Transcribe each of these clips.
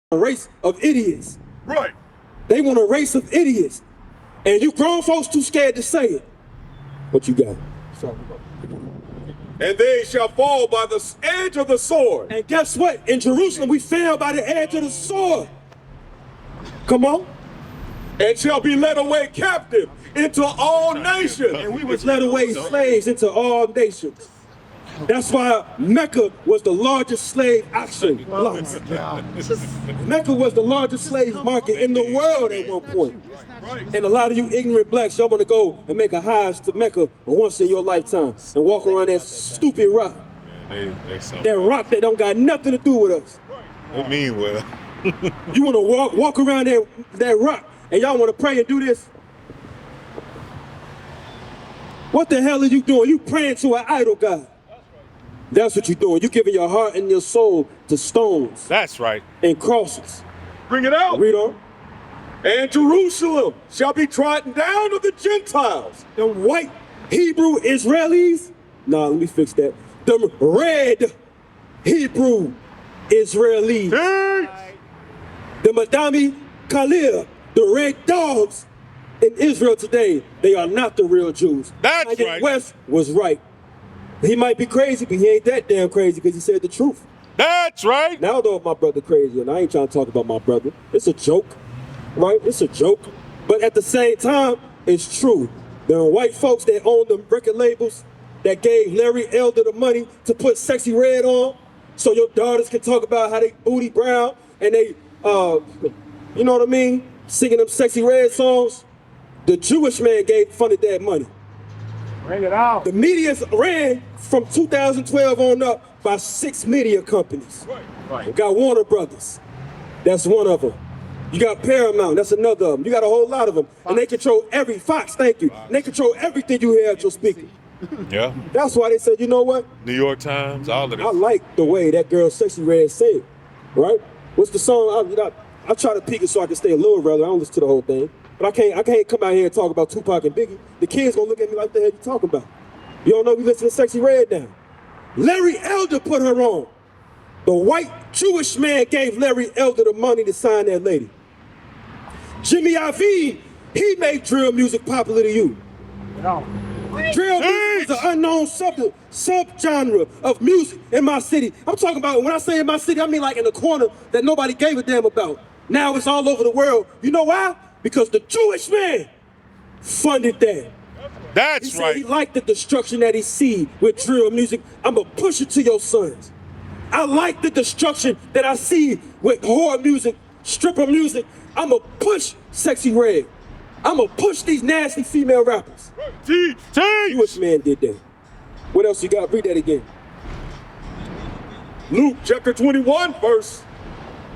a race of idiots. Right. They want a race of idiots. And you grown folks too scared to say it. What you got? And they shall fall by the edge of the sword. And guess what? In Jerusalem, we fell by the edge of the sword. Come on. And shall be led away captive into all nations. And we was led away slaves into all nations. That's why Mecca was the largest slave auction block. Mecca was the largest slave market in the world at one point. And a lot of you ignorant blacks, y'all want to go and make a Hajj to Mecca once in your lifetime and walk around that stupid rock. That rock that don't got nothing to do with us. What mean well? You want to walk around that rock and y'all want to pray and do this? What the hell are you doing? You praying to an idol god. That's what you're doing. You're giving your heart and your soul to stones. That's right. And crosses. Bring it out. Read on. And Jerusalem shall be trodden down of the Gentiles. The white Hebrew Israelis. Nah, let me fix that. The red Hebrew Israelis. The Madami Khalil, the red dogs in Israel today, they are not the real Jews. That's right. West was right. He might be crazy, but he ain't that damn crazy because he said the truth. That's right. Now I know if my brother crazy, and I ain't trying to talk about my brother. It's a joke, right? It's a joke. But at the same time, it's true. There are white folks that own the record labels that gave Larry Elder the money to put Sexy Red on so your daughters can talk about how they booty brown and they, you know what I mean? Singing them Sexy Red songs. The Jewish man funded that money. Bring it out. The media ran from 2012 on up by 6 media companies. Right. You got Warner Brothers. That's one of them. You got Paramount. That's another of them. You got a whole lot of them. Fox. And they control Fox, thank you. And they control everything you hear at your speaker. Yeah. That's why they said, you know what? New York Times, all of this. I like the way that girl Sexy Red sing, right? What's the song? I try to peek it so I can stay a little relevant. I don't listen to the whole thing. But I can't come out here and talk about Tupac and Biggie. The kids gonna look at me like, the hell you talking about? You don't know we listen to Sexy Red now. Larry Elder put her on. The white Jewish man gave Larry Elder the money to sign that lady. Jimmy Iovine, he made drill music popular to you. No. Drill music is an unknown subgenre of music in my city. I'm talking about, when I say in my city, I mean like in the corner that nobody gave a damn about. Now it's all over the world. You know why? Because the Jewish man funded that. That's he right. He liked the destruction that he see with drill music. I'm going to push it to your sons. I like the destruction that I see with horror music, stripper music. I'm going to push Sexy Red. I'm going to push these nasty female rappers. Teach. Jewish man did that. What else you got? Read that again. Luke chapter 21, verse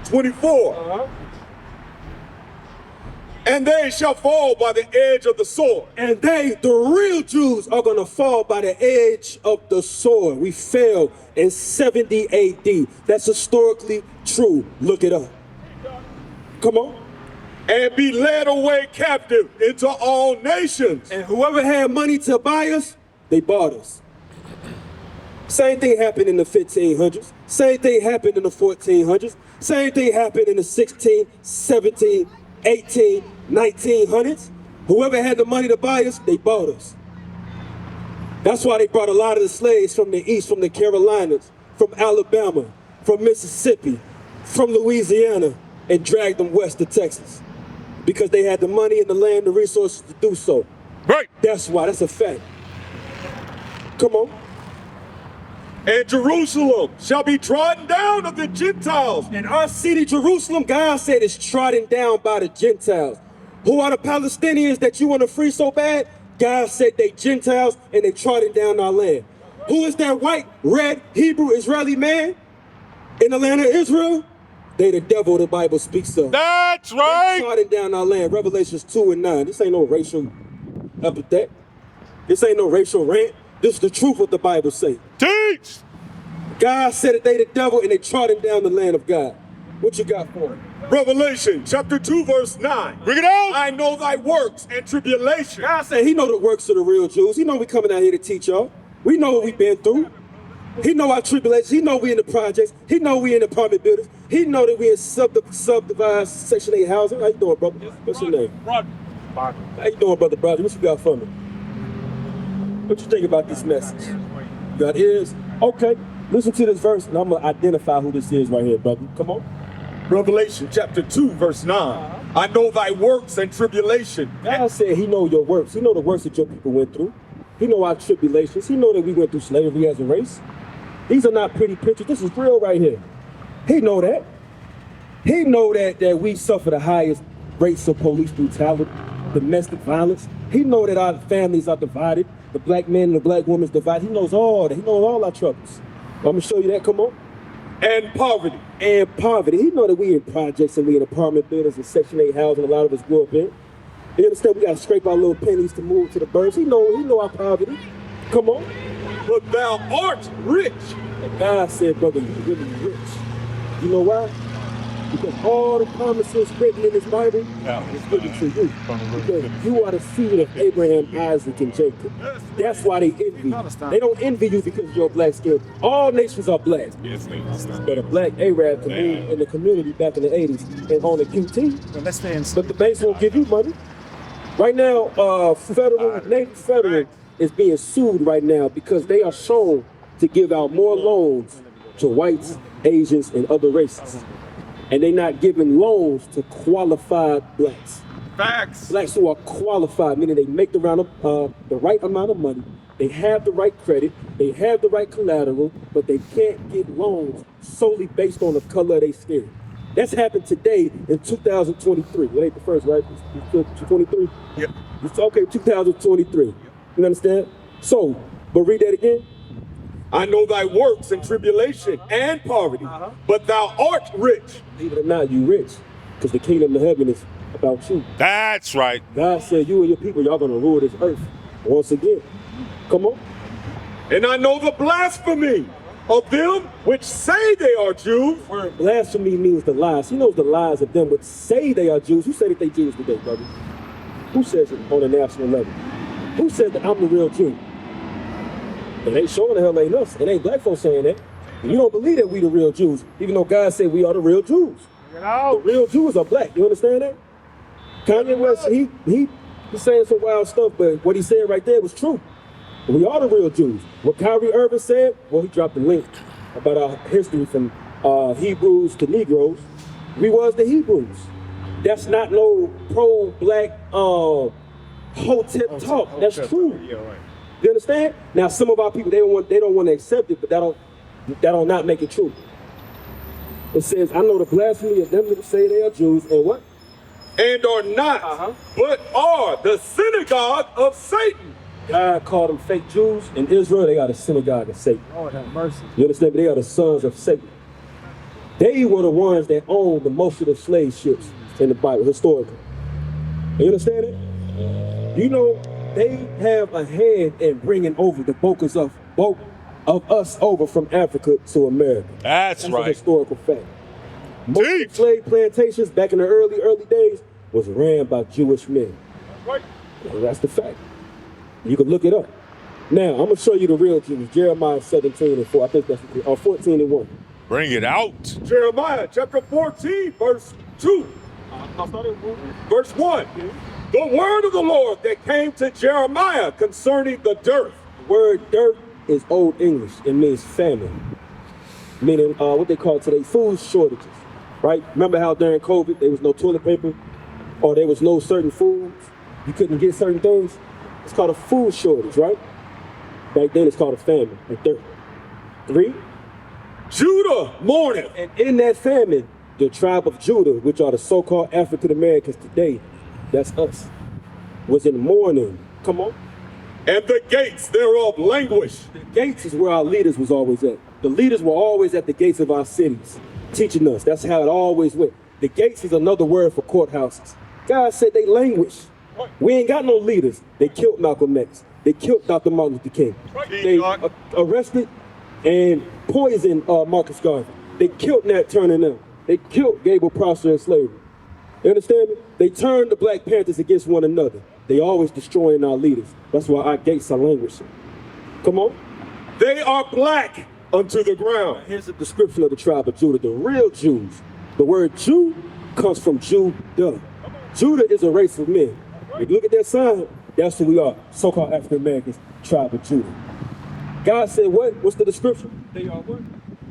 24. And they shall fall by the edge of the sword. And they, the real Jews, are going to fall by the edge of the sword. We fell in 70 AD. That's historically true. Look it up. Come on. And be led away captive into all nations. And whoever had money to buy us, they bought us. Same thing happened in the 1500s. Same thing happened in the 1400s. Same thing happened in the 16, 17, 18, 1900s. Whoever had the money to buy us, they bought us. That's why they brought a lot of the slaves from the east, from the Carolinas, from Alabama, from Mississippi, from Louisiana, and dragged them west to Texas. Because they had the money and the land, the resources to do so. Right. That's why, that's a fact. Come on. And Jerusalem shall be trodden down of the Gentiles. And our city, Jerusalem, God said is trodden down by the Gentiles. Who are the Palestinians that you want to free so bad? God said they Gentiles and they trodden down our land. Who is that white, red, Hebrew, Israeli man in the land of Israel? They the devil the Bible speaks of. That's right. They trodden down our land. Revelations 2 and 9. This ain't no racial epithet. This ain't no racial rant. This is the truth what the Bible say. Teach. God said that they the devil and they trodden down the land of God. What you got for it? Revelation chapter 2 verse 9. Bring it out. I know thy works and tribulation. God said he know the works of the real Jews. He know we coming out here to teach y'all. We know what we've been through. He know our tribulations. He know we in the projects. He know we in apartment buildings. He know that we in subdivided Section 8 housing. How you doing, brother? What's your name? Roger. How you doing, brother? What you got for me? What you think about this message? You got ears? Okay. Listen to this verse, and I'm going to identify who this is right here, brother. Come on. Revelation chapter 2, verse 9. I know thy works and tribulation. God said he know your works. He know the works that your people went through. He know our tribulations. He know that we went through slavery as a race. These are not pretty pictures. This is real right here. He know that. He know that we suffer the highest rates of police brutality, domestic violence. He know that our families are divided. The black man and the black woman is divided. He knows all that. He knows all our troubles. I'm going to show you that. Come on. And poverty. And poverty. He know that we in projects and we in apartment buildings and Section 8 housing a lot of us grew up in. You understand? We got to scrape our little pennies to move to the birds. He know our poverty. Come on. But thou art rich. And God said, brother, you're really rich. You know why? Because all the promises written in this Bible is given to you. Because you are the seed of Abraham, Isaac, and Jacob. That's why they envy you. They don't envy you because you're black skin. All nations are black. But a black Arab can move in the community back in the 80s and own a QT. But the banks won't give you money. Right now, Native Federal is being sued right now because they are shown to give out more loans to whites, Asians, and other races. And they're not giving loans to qualified blacks. Facts. Blacks who are qualified, meaning they make the right amount of money, they have the right credit, they have the right collateral, but they can't get loans solely based on the color of their skin. That's happened today in 2023. It ain't the first, right? It's 23? Yep. It's okay, 2023. You understand? So, but read that again. I know thy works and tribulation and poverty, but thou art rich. Believe it or not, you rich, because the kingdom of heaven is about you. That's right. God said you and your people, y'all gonna rule this earth once again. Come on. And I know the blasphemy of them which say they are Jews. Word blasphemy means the lies. He knows the lies of them which say they are Jews. Who said that they Jews today, brother? Who says it on a national level? Who said that I'm the real Jew? It ain't showing the hell ain't us. It ain't black folks saying that. You don't believe that we the real Jews, even though God said we are the real Jews. The real Jews are black. You understand that? Kanye West, he's saying some wild stuff, but what he said right there was true. We are the real Jews. What Kyrie Irving said, well, he dropped a link about our history from Hebrews to Negroes. We was the Hebrews. That's not no pro-black hotep talk. That's true. You understand? Now, some of our people, they don't want to accept it, but that'll not make it true. It says, I know the blasphemy of them that say they are Jews, and what? And are not, but are the synagogue of Satan. God called them fake Jews. In Israel, they got a synagogue of Satan. Lord have mercy. You understand? They are the sons of Satan. They were the ones that owned the most of the slave ships in the Bible, historically. You understand it? You know, they have a hand in bringing over the bulk of us over from Africa to America. That's a right. historical fact. Most of the slave plantations back in the early days was ran by Jewish men. Right. That's the fact. You can look it up. Now, I'm going to show you the real Jews. Jeremiah 17:4. I think that's 14:1. Bring it out. Jeremiah chapter 14, verse 2. Verse 1. The word of the Lord that came to Jeremiah concerning the dearth. The word dearth is Old English. It means famine. Meaning what they call today food shortages. Right? Remember how during COVID there was no toilet paper or there was no certain foods? You couldn't get certain things? It's called a food shortage, right? Back then it's called a famine, like dearth. 3. Judah mourneth. And in that famine, the tribe of Judah, which are the so-called African Americans today, that's us, was in mourning. Come on. And the gates thereof languish. The gates is where our leaders was always at. The leaders were always at the gates of our cities, teaching us. That's how it always went. The gates is another word for courthouses. God said they languish. We ain't got no leaders. They killed Malcolm X. They killed Dr. Martin Luther King. They arrested and poisoned Marcus Garvey. They killed Nat Turner now. They killed Gabriel Prosper in slavery. You understand me? They turned the Black Panthers against one another. They always destroying our leaders. That's why our gates are languishing. Come on. They are black unto the ground. Here's a description of the tribe of Judah, the real Jews. The word Jew comes from Judah. Judah is a race of men. If you look at that sign, that's who we are, so-called African Americans, tribe of Judah. God said what? What's the description? They are what?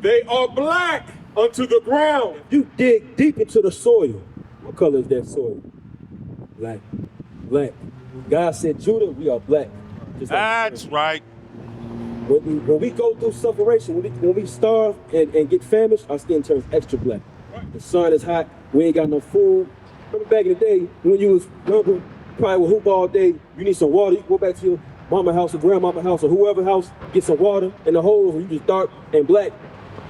They are black unto the ground. You dig deep into the soil. What color is that soil? Black. Black. God said, Judah, we are black. Just like That's right. when we go through separation, when we starve and get famished, our skin turns extra black. The sun is hot, we ain't got no food. Remember back in the day, when you was younger, probably with hoop all day, you need some water, you go back to your mama house or grandmama house or whoever house, get some water in the holes, and you just dark and black,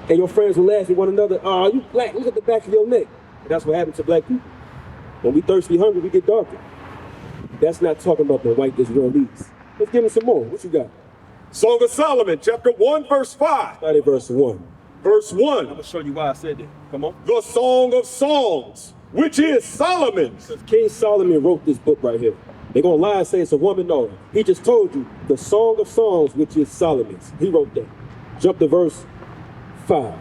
and your friends will laugh at one another, oh, you black, look at the back of your neck. And that's what happened to black people. When we thirsty, hungry, we get darker. That's not talking about the white Israelites. Let's give me some more. What you got? Song of Solomon, chapter 1, verse 5. Start at verse 1. Verse I'm 1, gonna show you why I said that. Come on. the Song of Songs, which is Solomon's. King Solomon wrote this book right here. They're gonna lie and say it's a woman. No, he just told you the Song of Songs, which is Solomon's. He wrote that. Jump to verse 5.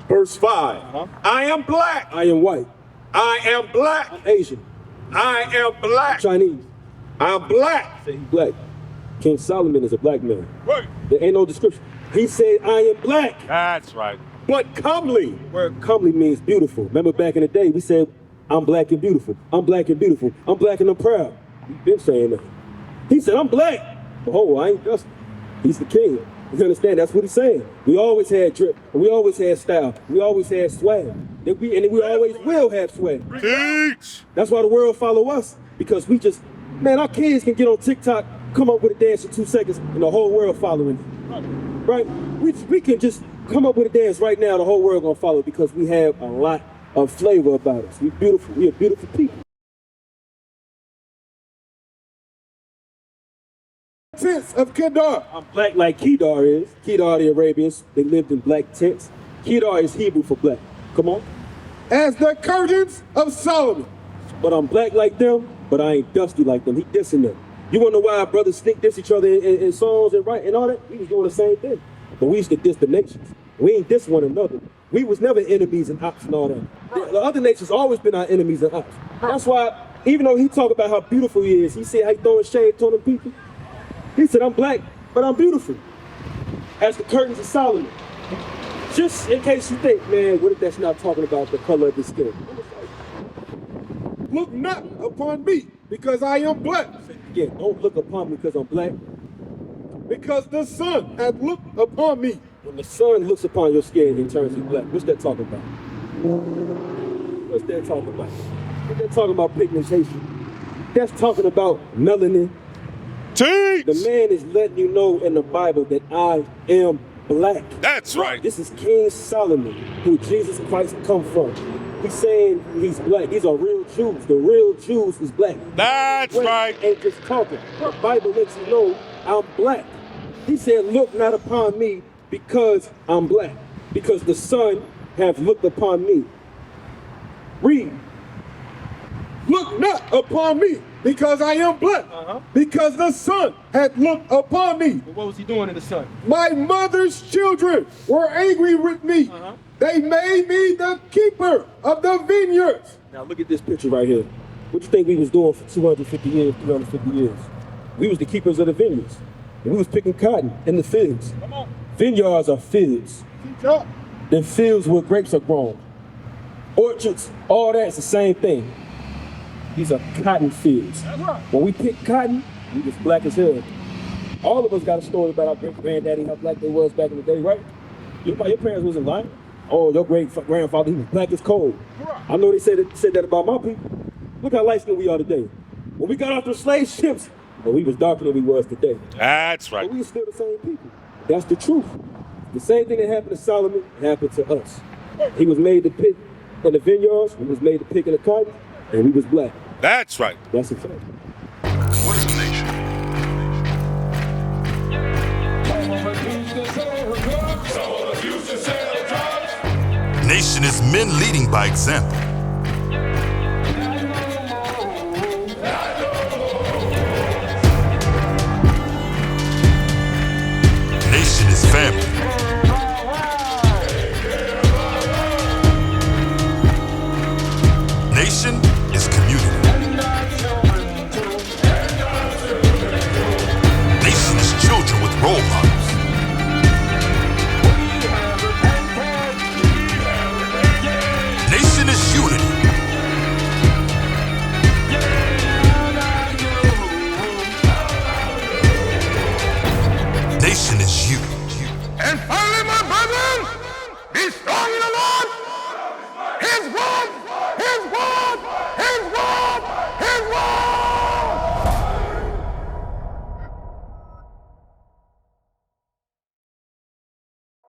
Verse 5, I am black. I am white. I am black. I'm Asian. I am black. Chinese. I'm black. Say he's black. King Solomon is a black man. Right. There ain't no description. He said, I am black. That's right. But comely. The word comely means beautiful. Remember back in the day, we said, I'm black and beautiful. I'm black and beautiful. I'm black and I'm proud. We've been saying that. He said, I'm black. Oh, I ain't just. He's the king. You understand? That's what he's saying. We always had drip. We always had style. We always had swag. And we always will have swag. Teach. That's why the world follow us. Because we just, man, our kids can get on TikTok, come up with a dance in 2 seconds, and the whole world following it. Right? We can just come up with a dance right now, the whole world gonna follow because we have a lot of flavor about us. We're beautiful. We're beautiful people. Tents of Kedar. I'm black like Kedar is. Kedar, the Arabians, they lived in black tents. Kedar is Hebrew for black. Come on. As the curtains of Solomon. But I'm black like them, but I ain't dusty like them. He dissing them. You wanna know why our brothers sneak diss each other in songs and write and all that? We was doing the same thing. But we used to diss the nations. We ain't diss one another. We was never enemies and ops and all that. The other nations always been our enemies and ops. That's why, even though he talk about how beautiful he is, he said how he throwing shade on them people. He said, I'm black, but I'm beautiful. As the curtains of Solomon. Just in case you think, man, what if that's not talking about the color of his skin? Look not upon me, because I am black. Again, don't look upon me because I'm black. Because the sun hath looked upon me. When the sun looks upon your skin, it turns you black. What's that talking about? What's that talking about? What's that talking about pigmentation? That's talking about melanin. Teach. The man is letting you know in the Bible that I am black. That's right. This is King Solomon, who Jesus Christ come from. He's saying he's black. These are real Jews. The real Jews is black. That's right. Ain't just talking. The Bible lets you know I'm black. He said, look not upon me because I'm black. Because the sun hath looked upon me. Read. Look not upon me, because I am black. Because the sun hath looked upon me. What was he doing in the sun? My mother's children were angry with me. They made me the keeper of the vineyards. Now look at this picture right here. What you think we was doing for 250 years, 350 years? We was the keepers of the vineyards. And we was picking cotton in the fields. Come on. Vineyards are fields. Teach up. The fields where grapes are grown. Orchards, all that's the same thing. These are cotton fields. That's right. When we pick cotton, we just black as hell. All of us got a story about our great-granddaddy, how black they was back in the day, right? Your parents wasn't lying. Oh, your great-grandfather, he was black as coal. Right. I know they said that about my people. Look how light-skinned we are today. When we got off the slave ships, well, we was darker than we was today. That's right. But we were still the same people. That's the truth. The same thing that happened to Solomon happened to us. He was made to pick in the vineyards, he was made to pick in the cotton, and we was black. That's right. That's a fact. What is a nation? Nation is men leading by example.